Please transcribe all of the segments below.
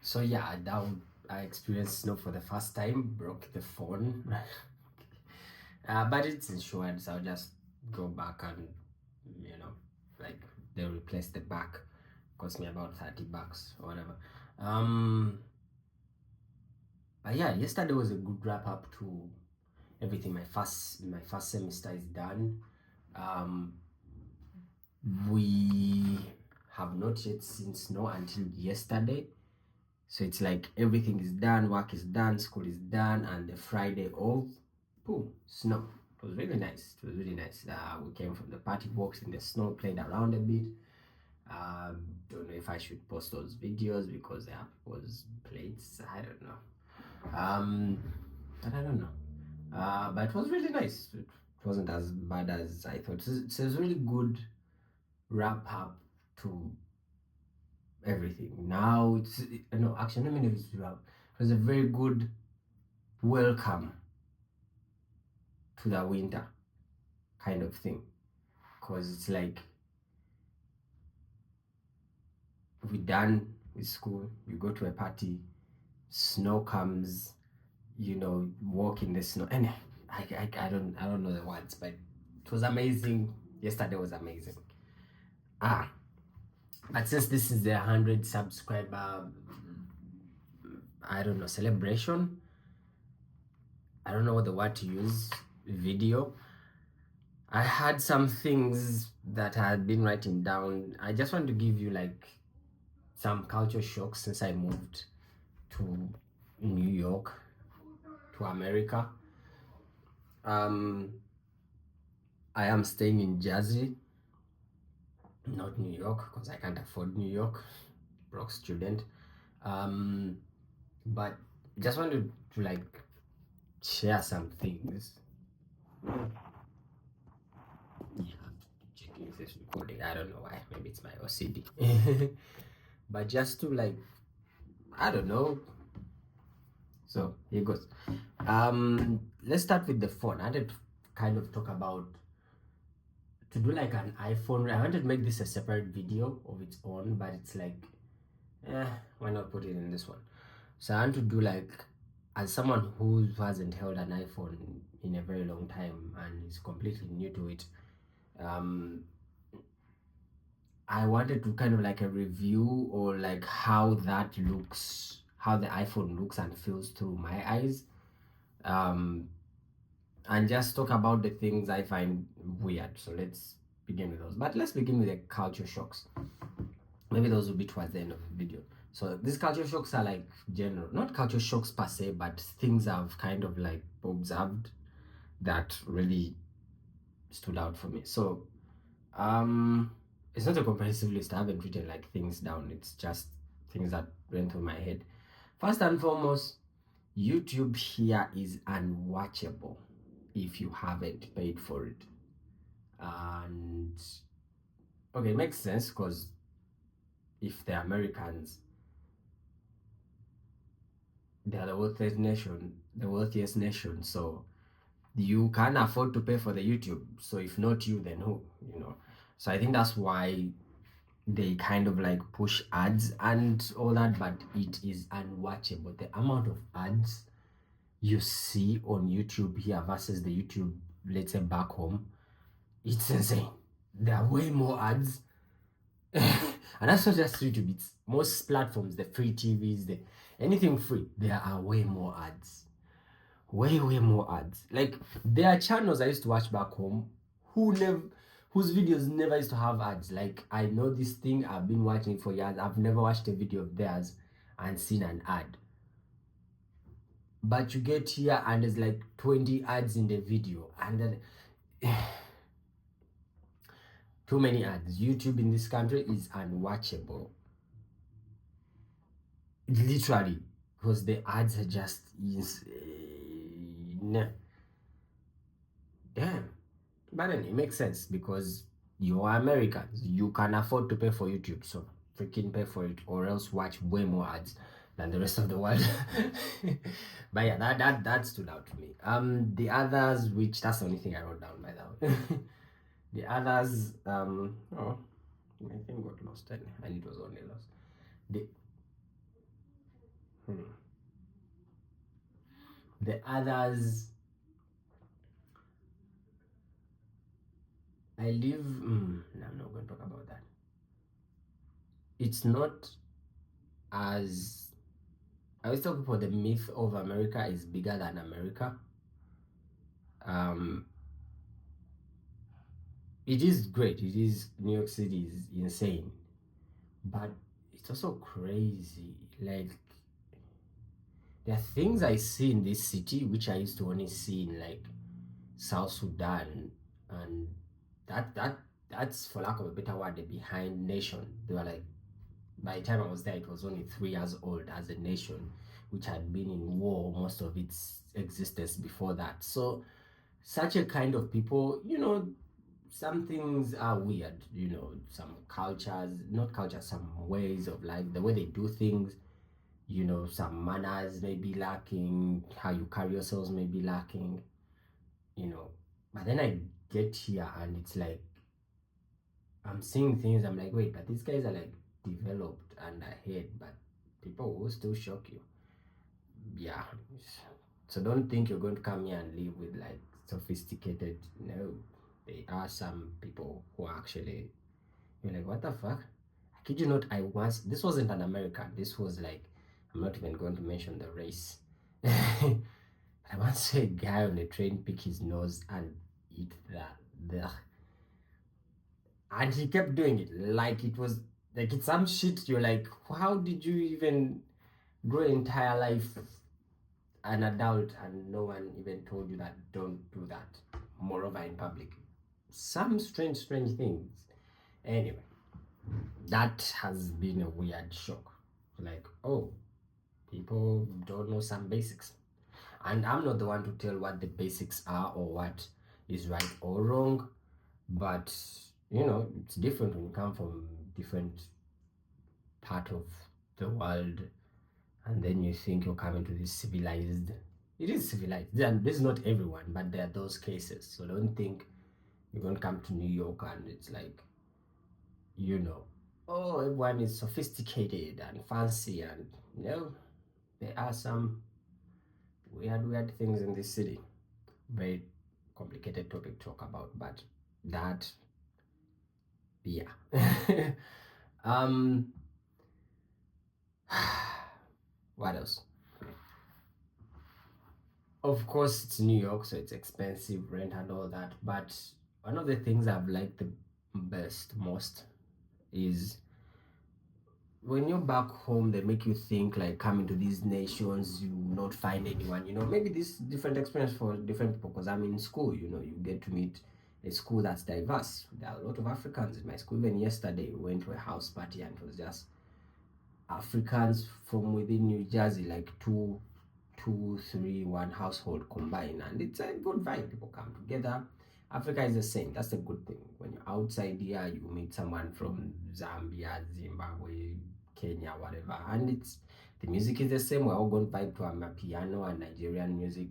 So yeah, I experienced snow for the first time, broke the phone. But it's insured, so I'll just go back and, you know, like they'll replace the back. Cost me about $30 or whatever. Um, but yeah, yesterday was a good wrap up to everything. My first semester is done. Um, we have not yet seen snow until yesterday. So it's like everything is done, work is done, school is done, and the Friday off, boom, snow. It was really nice. It was really nice. We came from the party, walked in the snow, played around a bit. Don't know if I should post those videos because there was plates. I don't know. But I don't know. But it was really nice. It wasn't as bad as I thought. It was really good wrap up to everything. Now it's no, actually let me know if it's wrap. It was a very good welcome to the winter kind of thing, because it's like we're done with school, you go to a party, snow comes, walk in the snow, and I don't know the words, but it was amazing. Yesterday was amazing. Ah, but since this is the 100 subscriber, I don't know, celebration. I don't know what the word to use. Video. I had some things that I had been writing down. I just want to give you like some culture shocks since I moved to New York, to America. Um, I am staying in Jersey, not New York, because I can't afford New York, broke student. Um, but just wanted to like share some things. Yeah, checking if it's recording. I don't know why. Maybe it's my OCD. But just to like, I don't know. So here goes. Let's start with the phone. I wanted to kind of talk about to do like an iPhone. I wanted to make this a separate video of its own, but it's like, why not put it in this one? So I want to do like, as someone who hasn't held an iPhone in a very long time and is completely new to it, um, I wanted to kind of like a review or like how that looks, how the iPhone looks and feels through my eyes. Um, and just talk about the things I find weird. So let's begin with those. But let's begin with the culture shocks. Maybe those will be towards the end of the video. So these culture shocks are like general, not culture shocks per se, but things I've kind of like observed that really stood out for me. So it's not a comprehensive list. I haven't written like things down. It's just things that went through my head. First and foremost, YouTube here is unwatchable if you haven't paid for it. And okay, it makes sense because if the Americans, they are the wealthiest nation, so you can't afford to pay for the YouTube. So if not you, then who? So I think that's why they kind of like push ads and all that, but it is unwatchable. The amount of ads you see on YouTube here versus the YouTube, let's say back home, it's insane. There are way more ads. And that's not just YouTube, it's most platforms, the free TVs, the anything free, there are way more ads. Way more ads. Like there are channels I used to watch back home whose videos never used to have ads. Like I know this thing, I've been watching for years. I've never watched a video of theirs and seen an ad. But you get here and there's like 20 ads in the video, and then too many ads. YouTube in this country is unwatchable. Literally, because the ads are just insane. Damn. But then it makes sense because you are Americans. You can afford to pay for YouTube, so freaking pay for it, or else watch way more ads than the rest of the world. But yeah, that stood out to me. The others, which that's the only thing I wrote down by the way. The others, oh, my thing got lost and it was only lost. The the others, I live. No, I'm not going to talk about that. It's not as I always tell people the myth of America is bigger than America. Um, it is great. It is New York City is insane, but it's also crazy. Like there are things I see in this city which I used to only see in like South Sudan, and that's for lack of a better word, the behind nation. They were like by the time I was there, it was only 3 years old as a nation, which had been in war most of its existence before that. So such a kind of people, some things are weird, some cultures, not cultures, some ways of life, the way they do things, some manners may be lacking, how you carry yourselves may be lacking, you know. But then I get here and it's like I'm seeing things, I'm like, wait, but these guys are like developed and ahead, but people will still shock you. Yeah. So don't think you're going to come here and live with like sophisticated. No, there are some people who are actually, you're like, what the fuck? I kid you not, this wasn't an American, this was like, I'm not even going to mention the race. I once saw a guy on the train pick his nose and eat the and he kept doing it like it was like it's some shit. You're like, how did you even grow your entire life an adult and no one even told you that don't do that, moreover in public? Some strange things. Anyway, that has been a weird shock. Like, oh, people don't know some basics, and I'm not the one to tell what the basics are or what is right or wrong, but it's different when you come from different part of the world and then you think you're coming to this civilized. It is civilized. This is not everyone, but there are those cases. So don't think you're going to come to New York and it's like, oh, everyone is sophisticated and fancy. And there are some weird things in this city. Very complicated topic to talk about, but that, yeah. um, what else? Of course, it's New York, so it's expensive rent and all that. But one of the things I've liked the most is when you're back home, they make you think like coming to these nations, you not find anyone. Maybe this different experience for different people. Because I'm in school, you get to meet a school that's diverse. There are a lot of Africans in my school. Even yesterday, we went to a house party and it was just Africans from within New Jersey, like two, three, one household combined, and it's a good vibe. People come together. Africa is the same. That's the good thing. When you're outside here, you meet someone from Zambia, Zimbabwe, Kenya, whatever, and the music is the same. We're all going to vibe to a piano and Nigerian music.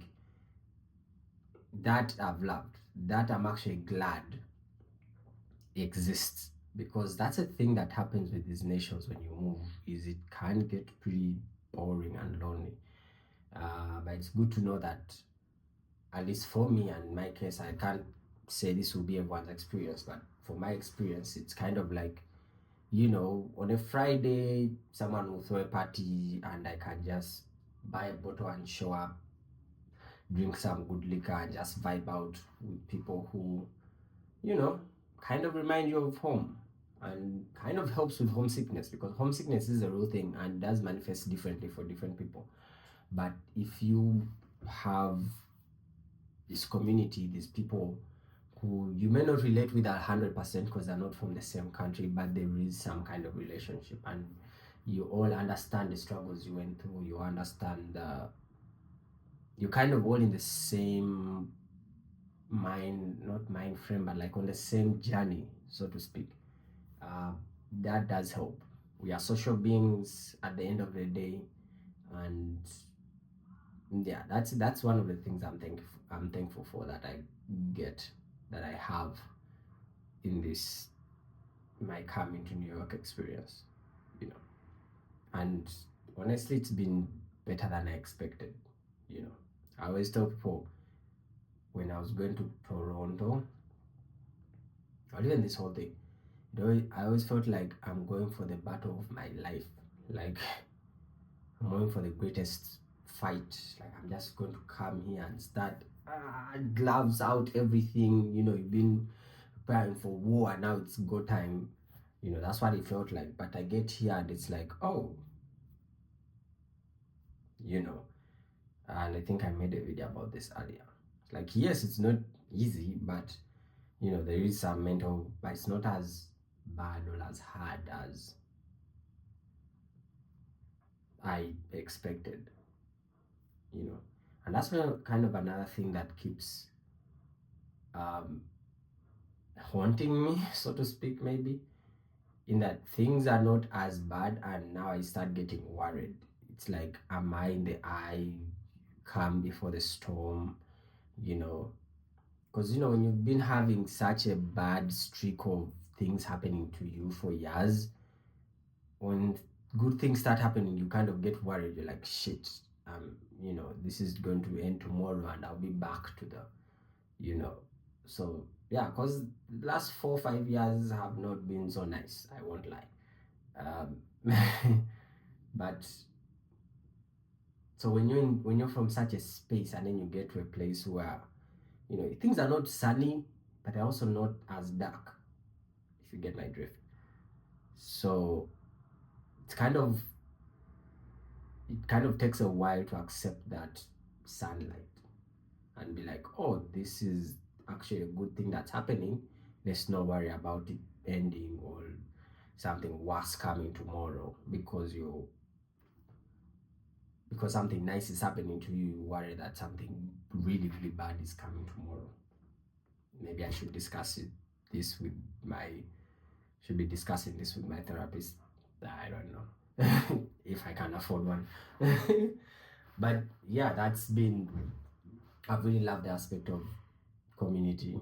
That I've loved. That I'm actually glad exists, because that's a thing that happens with these nations when you move. Is it can get pretty boring and lonely. But it's good to know that, at least for me and in my case, I can't say this will be everyone's experience, but for my experience, it's kind of like, on a Friday, someone will throw a party and I can just buy a bottle and show up, drink some good liquor, and just vibe out with people who, kind of remind you of home and kind of helps with homesickness, because homesickness is a real thing and does manifest differently for different people. But if you have this community, these people who you may not relate with 100% because they're not from the same country, but there is some kind of relationship and you all understand the struggles you went through, you understand you're kind of all in the same not mind frame, but like on the same journey, so to speak. uh, that does help. We are social beings at the end of the day, and yeah, that's one of the things I'm thankful for, that I get, that I have in this my coming to New York experience, you know. And honestly, it's been better than I expected, you know. I always tell people when I was going to Toronto, or even this whole thing, I always felt like I'm going for the battle of my life. Like I'm going for the greatest fight. Like I'm just going to come here and start gloves out, everything. You've been preparing for war and now it's go time. That's what it felt like. But I get here and it's like, oh, you know, and I think I made a video about this earlier. Like, yes, it's not easy, but there is some mental, but it's not as bad or as hard as I expected, you know. And that's kind of another thing that keeps um, haunting me, so to speak, maybe, in that things are not as bad, and now I start getting worried. It's like, am I in the eye calm before the storm, you know? Because, when you've been having such a bad streak of things happening to you for years, when good things start happening, you kind of get worried. You're like, shit, this is going to end tomorrow and I'll be back to the, you know. So, yeah, because last 4 or 5 years have not been so nice, I won't lie. But so when you're from such a space and then you get to a place where things are not sunny, but they're also not as dark, if you get my drift. So it's it kind of takes a while to accept that sunlight and be like, oh, this is actually a good thing that's happening. Let's not worry about it ending or something worse coming tomorrow because something nice is happening to you. You worry that something really, really bad is coming tomorrow. Maybe I should this with my should be discussing this with my therapist. I don't know if I can afford one. But yeah, I've really loved the aspect of community.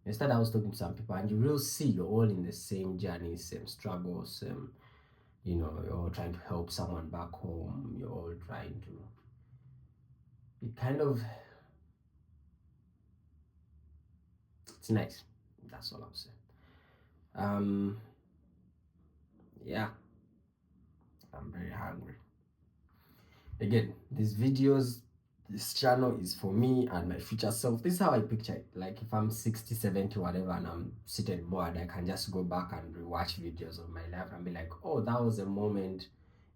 Instead, I was talking to some people, and you will see you're all in the same journey, same struggles, you're all trying to help someone back home. You're all trying to. It's nice. That's all I'll say. Um, yeah, I'm very hungry. Again, this channel is for me and my future self. This is how I picture it. Like if I'm 60, 70, whatever, and I'm seated bored, I can just go back and rewatch videos of my life and be like, oh, that was a moment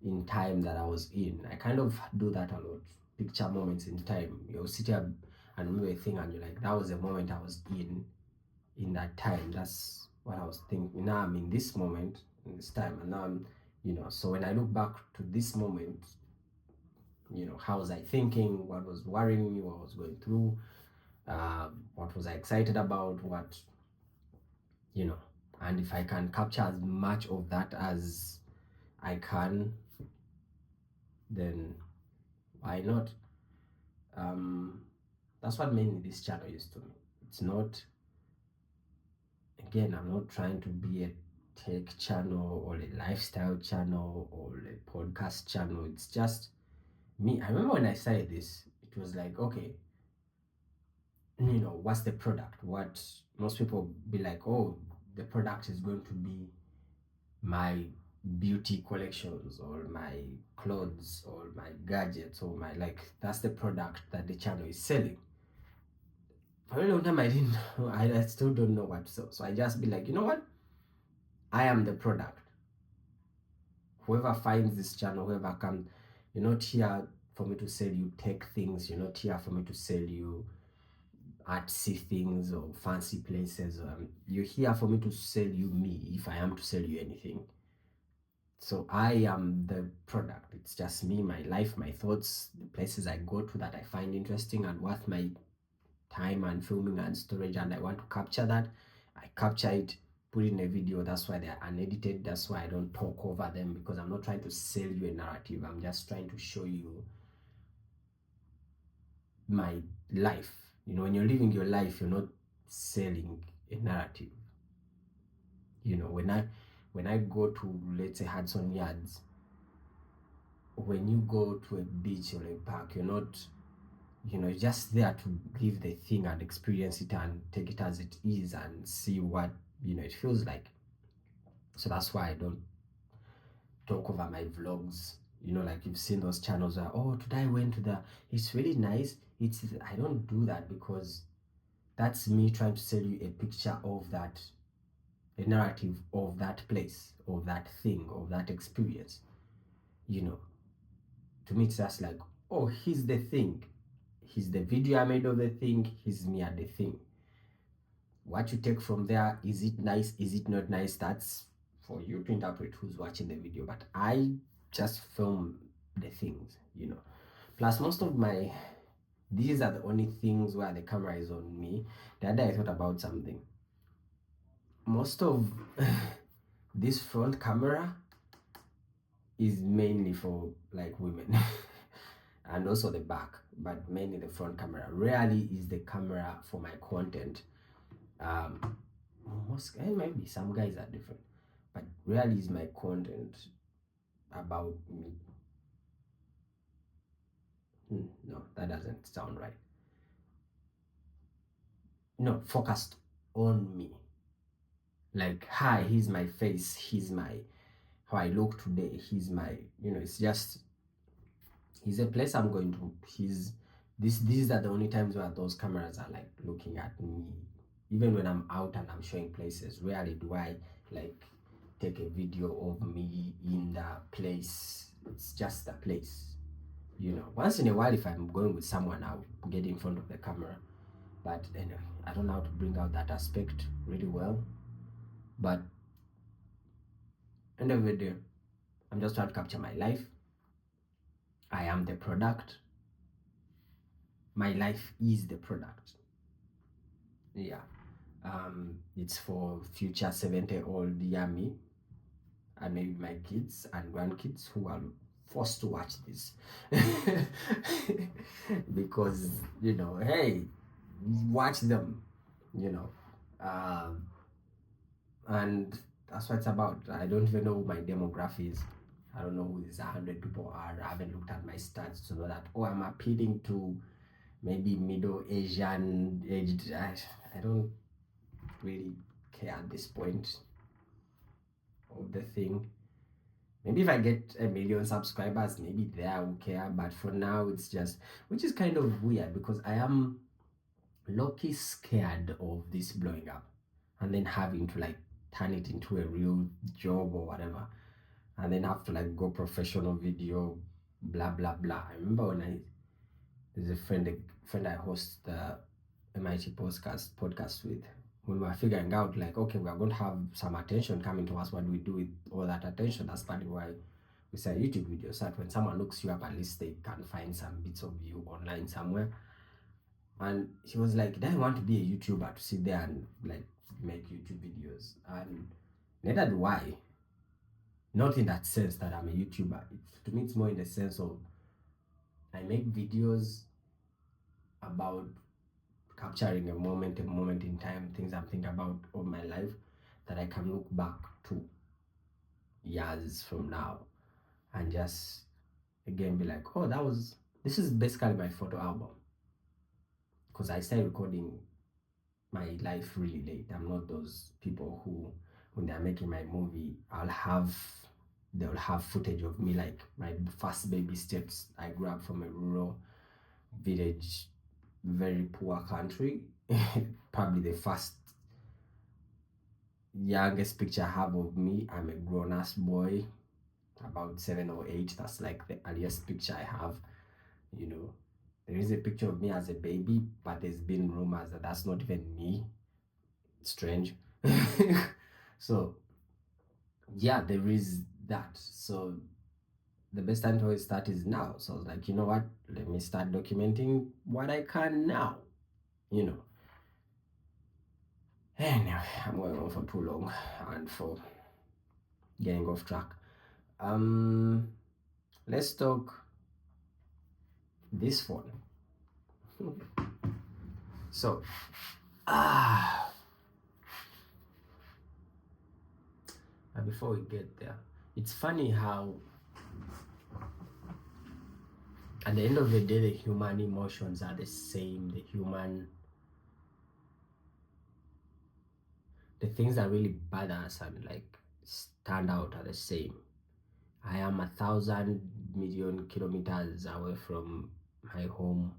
in time that I was in. I kind of do that a lot. Picture moments in time. You'll sit here and remember a thing and you're like, that was a moment I was in that time. That's what I was thinking. Now I'm in this moment, in this time, and now so when I look back to this moment, how was I thinking, what was worrying me, what was going through, what was I excited about, and if I can capture as much of that as I can, then why not? That's what mainly this channel is to me. It's not, again, I'm not trying to be a tech channel or a lifestyle channel or a podcast channel. It's just me. I remember when I started this, it was like, okay, what's the product? What most people be like, oh, the product is going to be my beauty collections or my clothes or my gadgets or that's the product that the channel is selling. For a long time, I didn't know. I still don't know what to sell. So I just be like, you know what? I am the product. Whoever finds this channel, whoever comes, you're not here for me to sell you tech things. You're not here for me to sell you artsy things or fancy places. You're here for me to sell you me, if I am to sell you anything. So I am the product. It's just me, my life, my thoughts, the places I go to that I find interesting and worth my time and filming and storage, and I want to capture that. I capture it, put it in a video. That's why they're unedited. That's why I don't talk over them, because I'm not trying to sell you a narrative. I'm just trying to show you my life. When you're living your life, you're not selling a narrative. When I go to, let's say, Hudson Yards, when you go to a beach or a park, you're not, just there to live the thing and experience it and take it as it is and see what, it feels like. So that's why I don't talk over my vlogs. Like you've seen those channels where, oh, today I went to it's really nice. I don't do that because that's me trying to sell you a picture of that, a narrative of that place, of that thing, of that experience. To me, it's just like, oh, here's the thing. Here's the video I made of the thing. Here's me at the thing. What you take from there, is it nice? Is it not nice? That's for you to interpret who's watching the video. But I just film the things, Plus, most of these are the only things where the camera is on me. The other day I thought about something. Most of this front camera is mainly for like women and also the back, but mainly the front camera. Rarely is the camera for my content. Maybe some guys are different, but rarely is my content about me. No, that doesn't sound right. No, focused on me. Like, hi, here's my face, here's my how I look today, here's my, it's just, he's a place I'm going to. These are the only times where those cameras are like looking at me. Even when I'm out and I'm showing places, rarely do I like take a video of me in the place. It's just the place. Once in a while, if I'm going with someone, I'll get in front of the camera. But anyway, I don't know how to bring out that aspect really well. But end of the day, I'm just trying to capture my life. I am the product. My life is the product. Yeah. It's for future 70-year-old me and maybe my kids and grandkids who are forced to watch this. Because, hey, watch them, and that's what it's about. I don't even know who my demography is. I don't know who these 100 people are. I haven't looked at my stats to know that, oh, I'm appealing to maybe Middle Asian aged. I don't really care at this point of the thing. Maybe if I get 1 million subscribers, maybe there I will care. But for now, it's just, which is kind of weird because I am low-key scared of this blowing up and then having to like turn it into a real job or whatever, and then have to like go professional video, blah blah blah. I remember when there's a friend I host the MIT podcast with, when we were figuring out like, okay, we are going to have some attention coming to us. What do we do with all that attention? That's partly why we say YouTube videos, so that when someone looks you up, at least they can find some bits of you online somewhere. And he was like, "Do I want to be a YouTuber to sit there and like make YouTube videos?" And neither do I. Not in that sense that I'm a YouTuber. To me, it's more in the sense of I make videos about capturing a moment in time, things I'm thinking about of my life that I can look back to years from now and just again be like, oh, this is basically my photo album. Because I started recording my life really late. I'm not those people who, when they're making my movie, they'll have footage of me like my first baby steps. I grew up from a rural village, very poor country. Probably the first youngest picture I have of me, I'm a grown-ass boy, about 7 or 8. That's like the earliest picture I have. There is a picture of me as a baby, but there's been rumors that that's not even me. Strange. So yeah, there is that. So the best time to always start is now. So I was like, you know what, let me start documenting what I can now. Anyway, I'm going on for too long and for getting off track. Let's talk this one. So before we get there, it's funny how at the end of the day, the human emotions are the same. The things that really bother us and like stand out are the same. I am 1,000 million kilometers away from my home.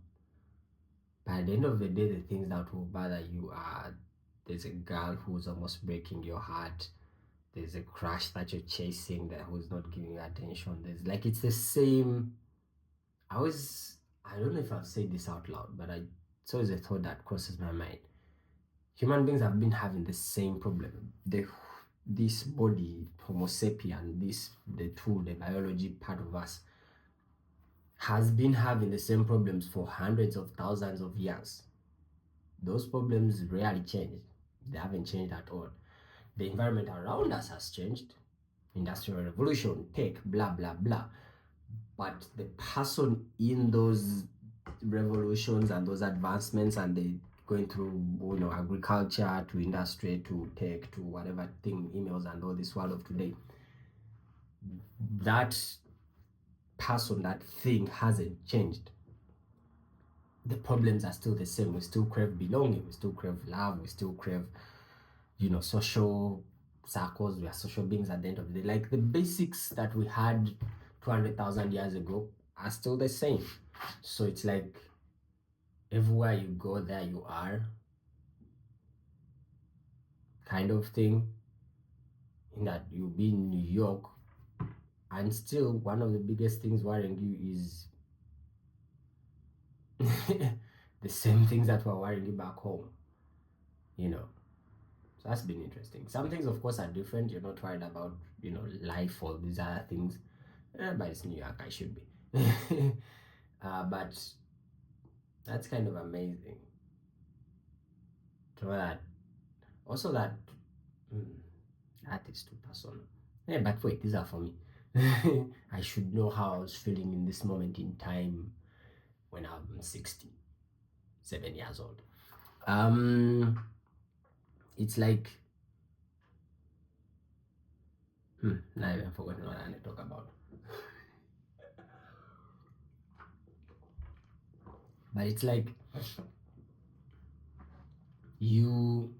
But at the end of the day, the things that will bother you are there's a girl who's almost breaking your heart. There's a crush that you're chasing that who's not giving you attention. There's like it's the same. I don't know if I've said this out loud, but it's always a thought that crosses my mind. Human beings have been having the same problem. This body, Homo sapien, the biology part of us, has been having the same problems for hundreds of thousands of years. Those problems rarely change. They haven't changed at all. The environment around us has changed. Industrial revolution, tech, blah, blah, blah. But the person in those revolutions and those advancements and the going through agriculture to industry to tech to whatever thing, emails and all this world of today, that person, that thing hasn't changed. The problems are still the same. We still crave belonging, we still crave love, we still crave social circles. We are social beings at the end of the day. Like the basics that we had 200,000 years ago are still the same. So it's like everywhere you go, there you are, kind of thing. In that you'll be in New York, and still one of the biggest things worrying you is the same things that were worrying you back home. So that's been interesting. Some things, of course, are different. You're not worried about life or these other things. But it's New York, I should be. But that's kind of amazing to know that. Also that that is too personal. Yeah, but wait, these are for me. I should know how I was feeling in this moment in time when I'm 67 years old. It's like now I've forgotten what I want to talk about. But it's like you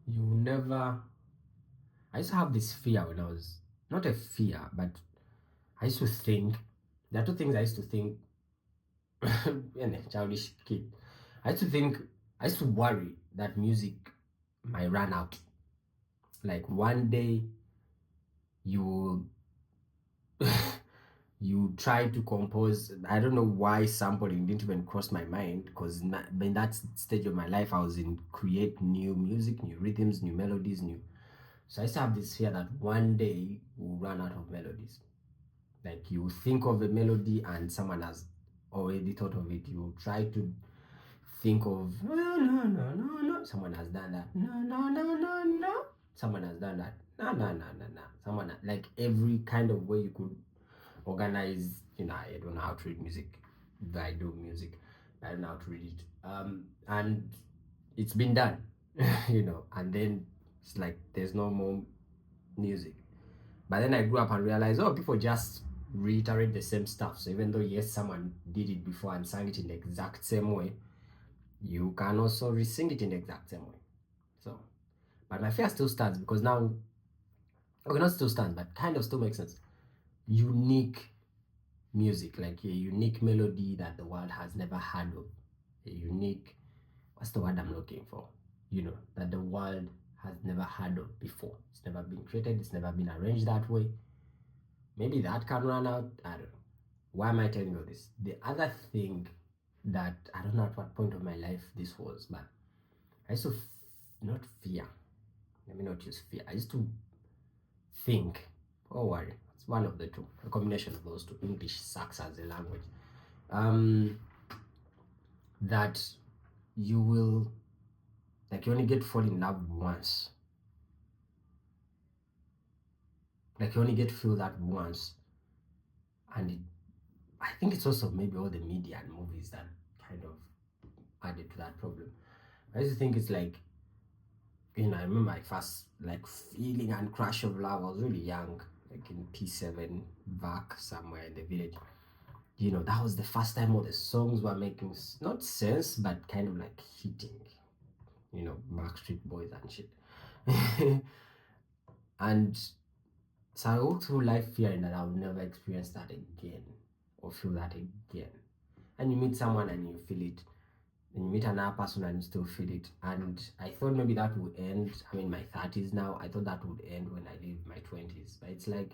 never. I used to have this fear when I was not a fear, but I used to think. There are two things I used to think. Childish kid. I used to worry that music might run out. Like one day you you try to compose. I don't know why sampling didn't even cross my mind, because in that stage of my life I was in create new music, new rhythms, new melodies, new. So I used to have this fear that one day we'll run out of melodies. Like you think of a melody and someone has already thought of it. You try to think of no no no no no. Someone has done that. No no no no no. Someone has done that. No no no no no. Someone like every kind of way you could organize. I don't know how to read music. I do music. I don't know how to read it. And it's been done. And then it's like there's no more music. But then I grew up and realized, people just reiterate the same stuff. So even though yes, someone did it before and sang it in the exact same way, you can also re-sing it in the exact same way. So, but my fear still stands, because now, okay, not still stands, but kind of still makes sense. Unique music, like a unique melody that the world has never heard of. A unique, what's the word I'm looking for? That the world has never heard of before. It's never been created, it's never been arranged that way. Maybe that can run out. I don't know. Why am I telling you this? The other thing that I don't know at what point of my life this was, but I used to not fear. Let me not use fear. I used to think, worry. It's one of the two. A combination of those two. English sucks as a language. That you will, like, you only get to fall in love once. Like you only get to feel that once. And I think it's also maybe all the media and movies that kind of added to that problem. I used to think it's like, I remember my first like feeling and crush of love. I was really young. like in P7 back somewhere in the village. You know, that was the first time all the songs were making not sense, but kind of like hitting. You know, Backstreet Boys and shit. And so I walked through life fearing that I would never experience that again or feel that again. And you meet someone and you feel it. And you meet another person and you still feel it. And I thought maybe that would end. I'm in my 30s now. I thought that would end when I leave my 20s. But it's like,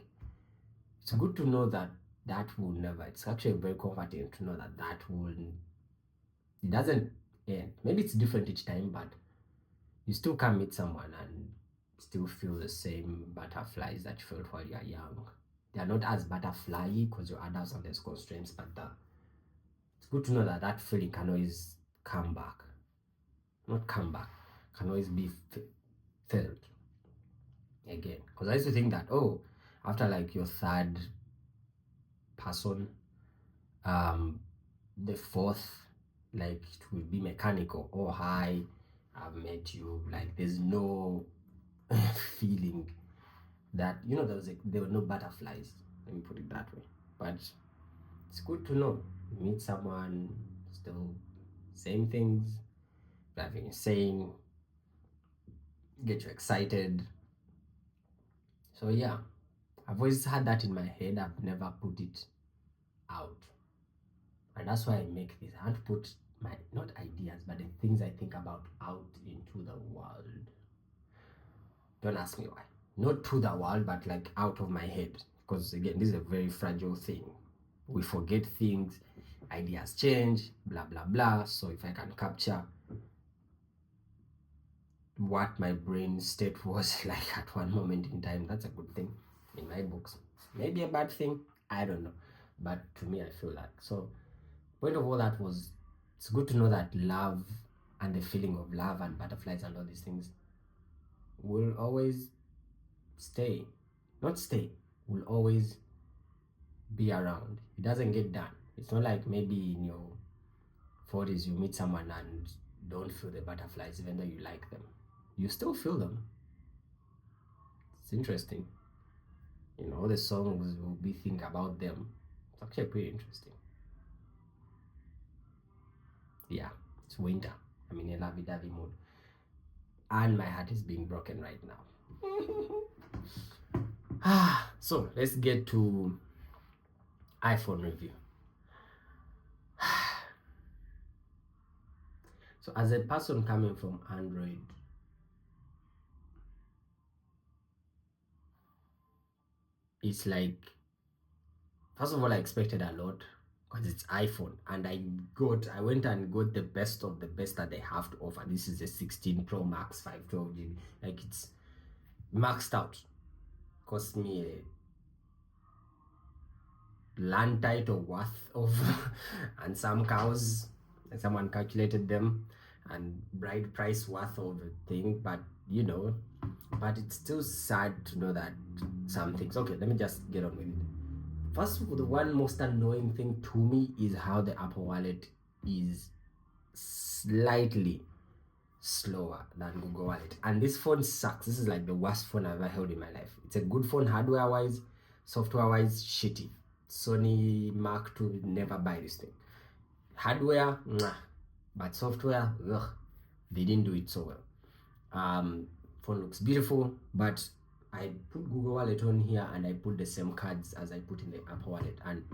it's good to know that that will never. It's actually very comforting to know that that will. It doesn't end. Maybe it's different each time, but you still can meet someone and still feel the same butterflies that you felt while you're young. They are not as butterfly because you're adults and there's constraints, but it's good to know that that feeling can always come back. Not come back, can always be felt again. Because I used to think that, oh, after like your third person, the fourth, like it will be mechanical. Oh, hi, I've met you. Like there's no feeling that, you know, there were no butterflies. Let me put it that way. But it's good to know. You meet someone, still same things, driving insane, get you excited. So yeah, I've always had that in my head. I've never put it out. And that's why I make this. I want to put my, not ideas, but the things I think about out into the world. Don't ask me why. Not to the world, but like out of my head. Because again, this is a very fragile thing. We forget things, ideas change, blah, blah, blah. So if I can capture what my brain state was like at one moment in time, that's a good thing in my books. Maybe a bad thing, I don't know. But to me, I feel like. So point of all that was, it's good to know that love and the feeling of love and butterflies and all these things will always stay. Not stay, will always be around. It doesn't get done. It's not like maybe in your 40s you meet someone and don't feel the butterflies even though you like them. You still feel them. It's interesting. You know, all the songs will be think about them. It's actually pretty interesting. Yeah, it's winter. I'm in a lovey-dovey mood. And my heart is being broken right now. So let's get to iPhone review. So as a person coming from Android, it's like, first of all, I expected a lot because it's iPhone, and I went and got the best of the best that they have to offer. This is a 16 Pro Max 512 GB. Like, it's maxed out. Cost me a land title worth of and some cows, and someone calculated them, and bride price worth of a thing. But you know, but it's still sad to know that some things. Okay, let me just get on with it. First of all, the one most annoying thing to me is how the Apple Wallet is slightly slower than Google Wallet. And this phone sucks. This is like the worst phone I've ever held in my life. It's a good phone hardware-wise, software-wise, shitty. Sony Mark II, never buy this thing. Hardware, mwah. But software, ugh, they didn't do it so well. Phone looks beautiful, but I put Google Wallet on here and I put the same cards as I put in the Apple Wallet. And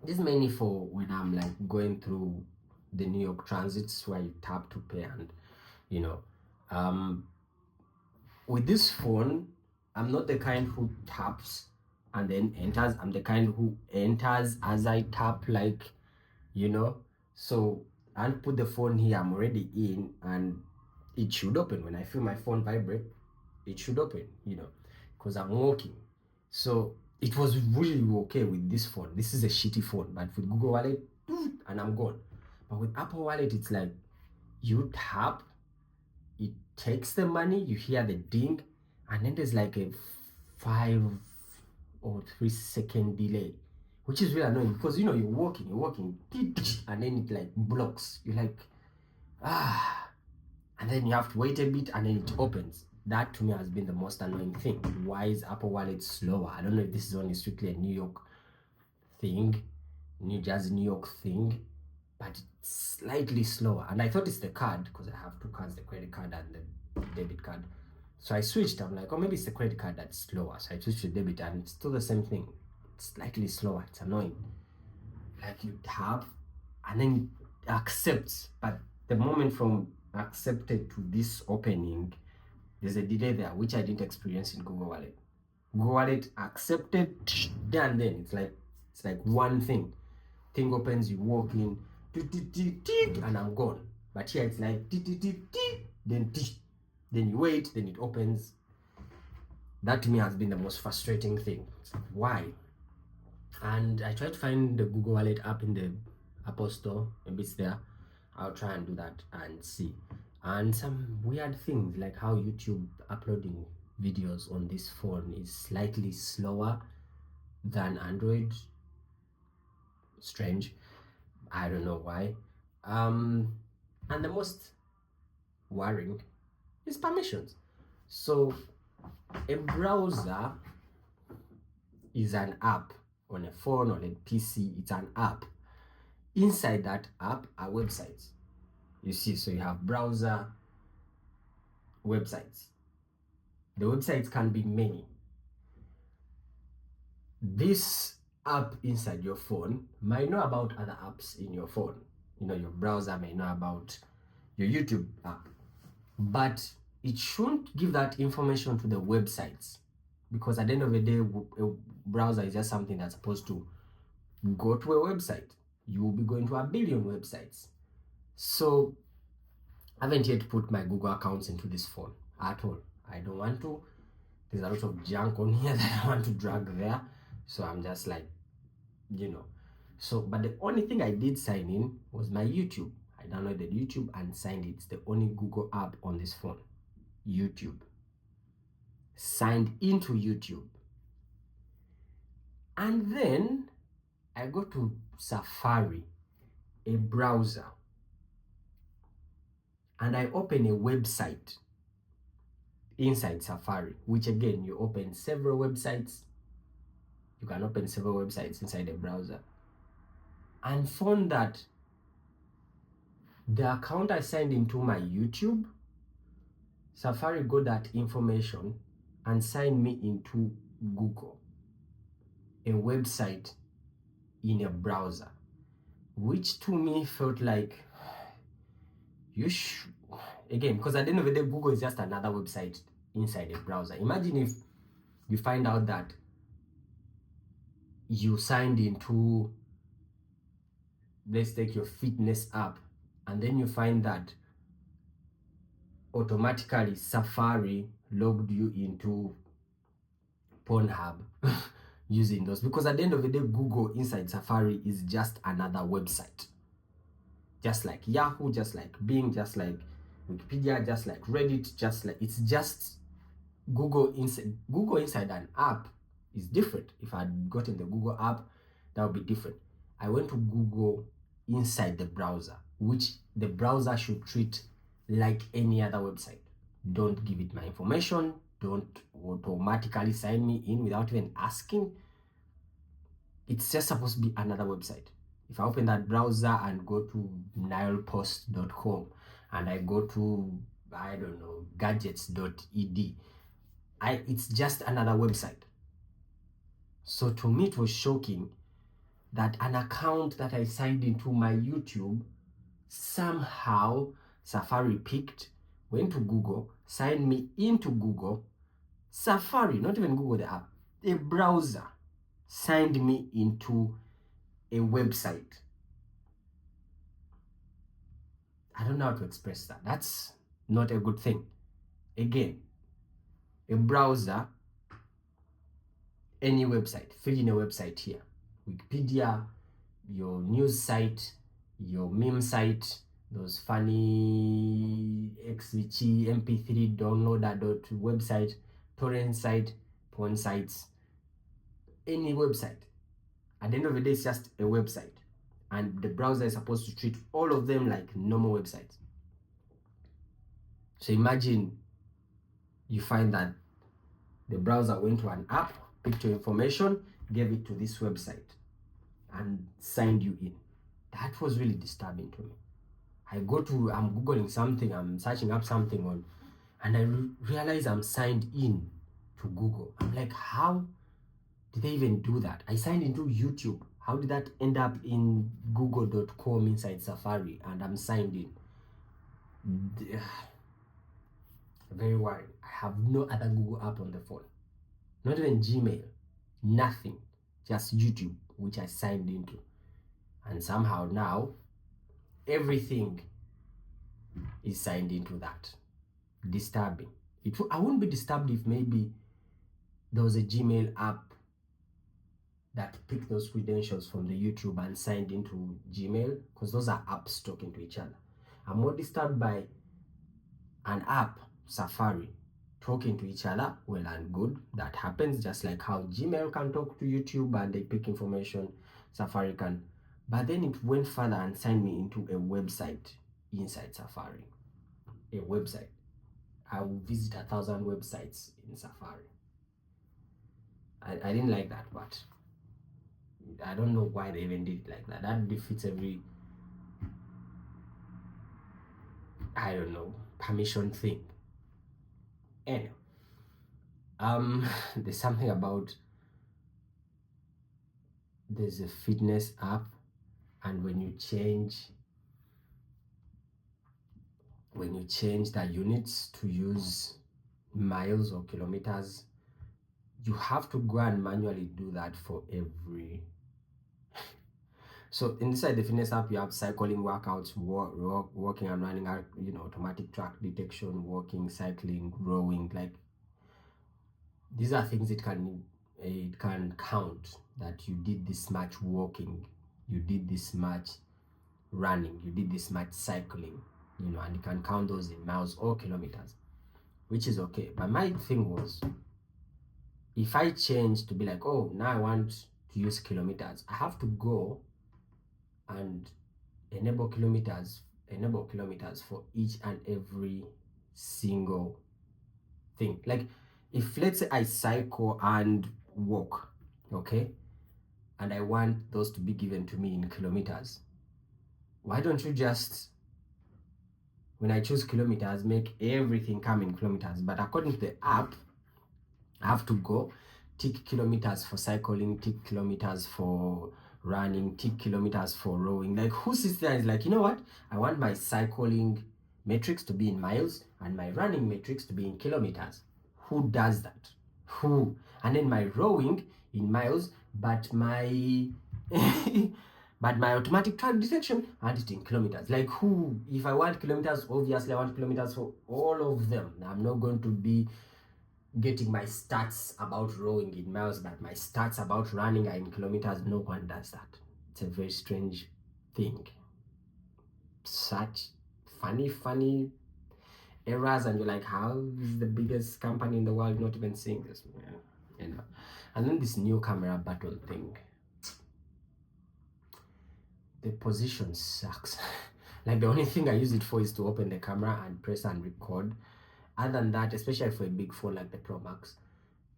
this is mainly for when I'm like going through the New York transits where you tap to pay. And you know, with this phone, I'm not the kind who taps and then enters. I'm the kind who enters as I tap, like, you know. So I'll put the phone here, I'm already in, and it should open. When I feel my phone vibrate, it should open, you know, because I'm walking. So it was really okay with this phone. This is a shitty phone, but with Google Wallet, and I'm gone. But with Apple Wallet, it's like you tap, it takes the money, you hear the ding, and then there's like a 5 or 3 second delay, which is really annoying because, you know, you're walking, and then it like blocks. You're like, and then you have to wait a bit and then it opens. that to me has been the most annoying thing. Why is Apple Wallet slower? I don't know if this is only strictly a New York thing, New Jersey, New York thing, but it's slightly slower. And I thought it's the card, because I have two cards, the credit card and the debit card. So I switched. I'm like, oh, maybe it's the credit card that's slower. So I switched to debit, and it's still the same thing. It's slightly slower. It's annoying. Like, you tap and then it accepts, but the moment from accepted to this opening, there's a delay there, which I didn't experience in Google Wallet. Google Wallet accepted, and then it's like one thing opens, you walk in, and I'm gone. But here it's like then you wait, then it opens. That to me has been the most frustrating thing. It's like, why? And I tried to find the Google Wallet app in the Apple Store. Maybe it's there. I'll try and do that and see. And some weird things, like how YouTube uploading videos on this phone is slightly slower than Android. Strange. I don't know why. And the most worrying is permissions. So a browser is an app on a phone or a PC. It's an app. Inside that app are websites. You see, so you have browser, websites. The websites can be many. This app inside your phone might know about other apps in your phone. You know, your browser may know about your YouTube app, but it shouldn't give that information to the websites, because at the end of the day, a browser is just something that's supposed to go to a website. You will be going to a billion websites. So I haven't yet put my Google accounts into this phone at all. I don't want to. There's a lot of junk on here that I want to drag there. So I'm just like, you know. So, but the only thing I did sign in was my YouTube. I downloaded YouTube and signed it. It's the only Google app on this phone. YouTube. Signed into YouTube. And then I go to Safari, a browser, and I open a website inside Safari, which again, you open several websites. You can open several websites inside a browser, and found that the account I signed into my YouTube, Safari got that information and signed me into Google, a website in a browser, which to me felt like you should, again, because at the end of the day, Google is just another website inside a browser. Imagine if you find out that you signed into, let's take your fitness app, and then you find that automatically Safari logged you into Pornhub using those, because at the end of the day, Google inside Safari is just another website, just like Yahoo, just like Bing, just like Wikipedia, just like Reddit, just like, it's just Google inside an app is different. If I'd gotten the Google app, that would be different. I went to Google inside the browser, which the browser should treat like any other website. Don't give it my information. Don't automatically sign me in without even asking. It's just supposed to be another website. If I open that browser and go to nilepost.com and I go to, I don't know, gadgets.ed, it's just another website. So to me, it was shocking that an account that I signed into my YouTube, somehow Safari picked, went to Google, signed me into Google, Safari, not even Google the app, a browser, signed me into a website. I don't know how to express that. That's not a good thing. Again, a browser, any website, fill in a website here. Wikipedia, your news site, your meme site, those funny XVC MP3 downloader website, torrent site, porn sites, any website. At the end of the day, it's just a website. And the browser is supposed to treat all of them like normal websites. So imagine you find that the browser went to an app, picked your information, gave it to this website, and signed you in. That was really disturbing to me. I'm Googling something, I'm searching up something on, and I realize I'm signed in to Google. I'm like, how did they even do that? I signed into YouTube. How did that end up in google.com inside Safari and I'm signed in? Very worried. I have no other Google app on the phone. Not even Gmail. Nothing. Just YouTube, which I signed into. And somehow now, everything is signed into that. Disturbing. I wouldn't be disturbed if maybe there was a Gmail app that picked those credentials from the YouTube and signed into Gmail, because those are apps talking to each other. I'm more disturbed by an app, Safari, talking to each other. Well and good, that happens, just like how Gmail can talk to YouTube and they pick information, Safari can. But then it went further and signed me into a website inside Safari. A website. I will visit 1,000 websites in Safari. I didn't like that part. I don't know why they even did it like that. That defeats every, I don't know, permission thing. Anyway, there's something about, there's a fitness app, and when you change the units to use miles or kilometers, you have to go and manually do that for every. So inside the fitness app, you have cycling workouts, walking and running, automatic track detection, walking, cycling, rowing. Like, these are things it can count that you did this much walking, you did this much running, you did this much cycling, and you can count those in miles or kilometers, which is okay. But my thing was, if I change to be like, oh, now I want to use kilometers, I have to go and enable kilometers for each and every single thing. Like, if let's say I cycle and walk, okay, and I want those to be given to me in kilometers, why don't you just, when I choose kilometers, make everything come in kilometers? But according to the app, I have to go tick kilometers for cycling, tick kilometers for running, tick kilometers for rowing. Like, who sits there and is like, you know what, I want my cycling metrics to be in miles and my running metrics to be in kilometers? Who does that? Who? And then my rowing in miles, but my but my automatic track detection, and it in kilometers. Like, who? If I want kilometers, obviously I want kilometers for all of them. I'm not going to be getting my stats about rowing in miles, but my stats about running are in kilometers. No one does that. It's a very strange thing. Such funny errors, and you're like, how is the biggest company in the world not even seeing this? And then this new camera button thing, the position sucks. Like, the only thing I use it for is to open the camera and press and record. Other than that, especially for a big phone like the Pro Max,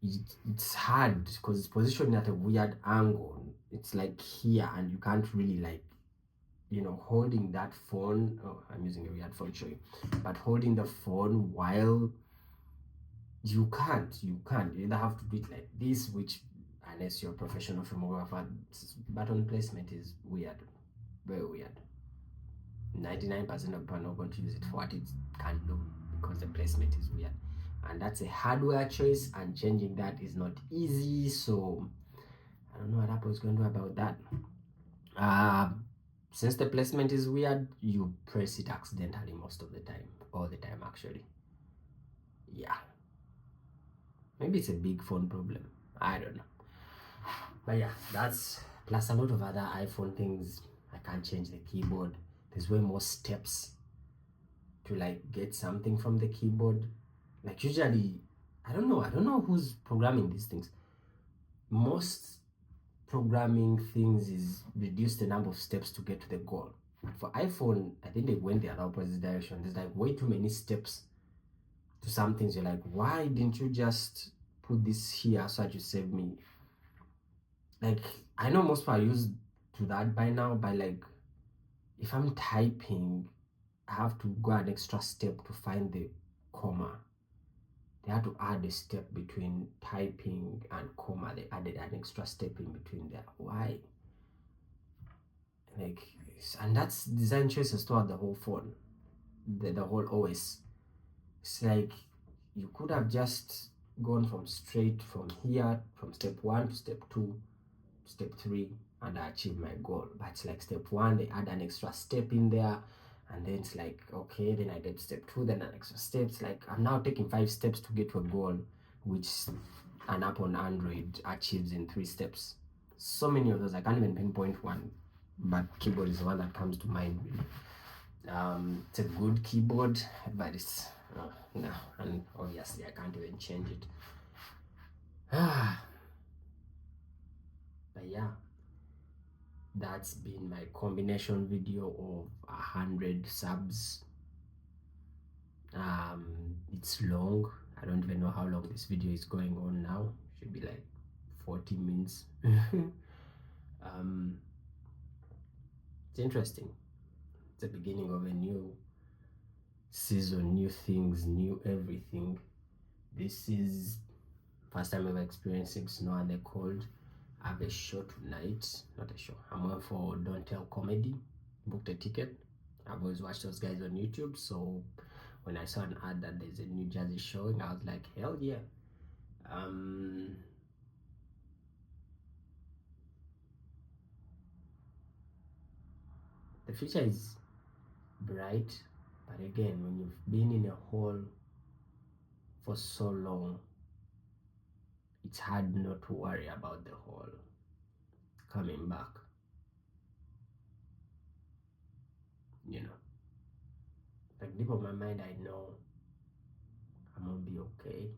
it's hard because it's positioned at a weird angle. It's like here, and you can't really, like, holding that phone. Oh, I'm using a weird phone to show you, but holding the phone while you can't. You either have to do it like this, which, unless you're a professional photographer, button placement is weird, very weird. 99% of people are not going to use it for what it can do because the placement is weird, and that's a hardware choice, and changing that is not easy. So I don't know what Apple is going to do about that. Since the placement is weird, you press it accidentally most of the time, all the time actually. Yeah, maybe it's a big phone problem, I don't know. But yeah, that's plus a lot of other iPhone things. I can't change the keyboard. There's way more steps to, like, get something from the keyboard. Like, usually, I don't know who's programming these things. Most programming things is reduce the number of steps to get to the goal. But for iPhone, I think they went the other opposite direction. There's like way too many steps to some things you're like, why didn't you just put this here so that you save me? Like, I know most people are used to that by now, but like, if I'm typing, I have to go an extra step to find the comma. They had to add a step between typing and comma. They added an extra step in between there. Why? Like, and that's design choices throughout the whole phone, the whole OS. It's like you could have just gone from straight from here, from step 1 to step 2, step 3, and I achieved my goal. But it's like step 1, they add an extra step in there, and then it's like, okay, then I did step 2, then an extra step. It's like I'm now taking 5 steps to get to a goal, which an app on Android achieves in 3 steps. So many of those, I can't even pinpoint one, but keyboard is the one that comes to mind. It's a good keyboard, but it's no, and obviously I can't even change it. But yeah, that's been my combination video of 100 subs. It's long. I don't even know how long this video is going on now. Should be like 40 minutes. It's interesting. It's the beginning of a new season, new things, new everything. This is first time ever experiencing snow and the cold. I have a show tonight, not a show. I'm going for Don't Tell Comedy. Booked a ticket. I've always watched those guys on YouTube, so when I saw an ad that there's a New Jersey showing, I was like, hell yeah. The future is bright, but again, when you've been in a hole for so long, it's hard not to worry about the hole coming back. You know, like deep of my mind, I know I'm gonna be okay.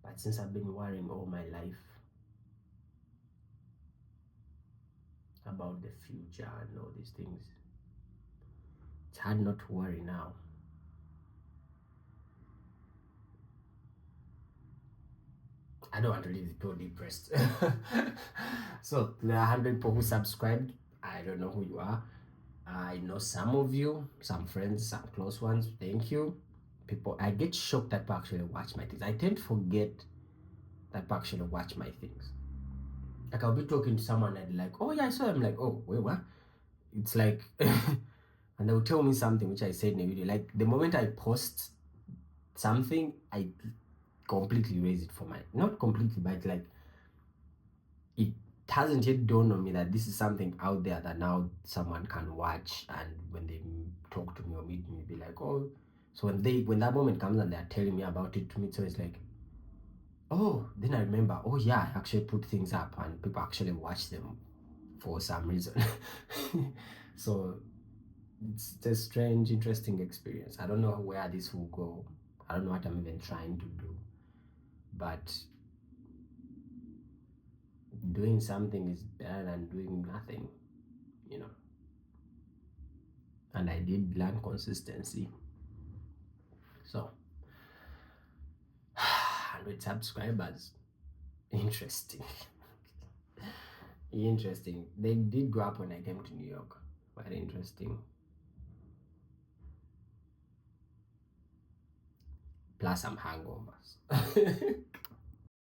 But since I've been worrying all my life about the future and all these things, it's hard not to worry now. I don't want to leave the people depressed. So the 100 people who subscribed, I don't know who you are. I know some of you, some friends, some close ones. Thank you. People, I get shocked that people actually watch my things. I tend to forget that people actually watch my things. Like I'll be talking to someone and like, oh yeah, I saw. I'm like, oh wait, what? It's like, and they'll tell me something which I said in a video. Like the moment I post something, I completely erase it for my, not completely, but like it hasn't yet dawned on me that this is something out there that now someone can watch, and when they talk to me or meet me, be like, oh. So when that moment comes and they're telling me about it to me, so it's like, oh, then I remember, oh yeah, I actually put things up and people actually watch them for some reason. So it's a strange, interesting experience. I don't know where this will go. I don't know what I'm even trying to do, but doing something is better than doing nothing, you know. And I did learn consistency. So 100 subscribers, interesting. Interesting. They did go up when I came to New York. Very interesting. Plus some hangovers.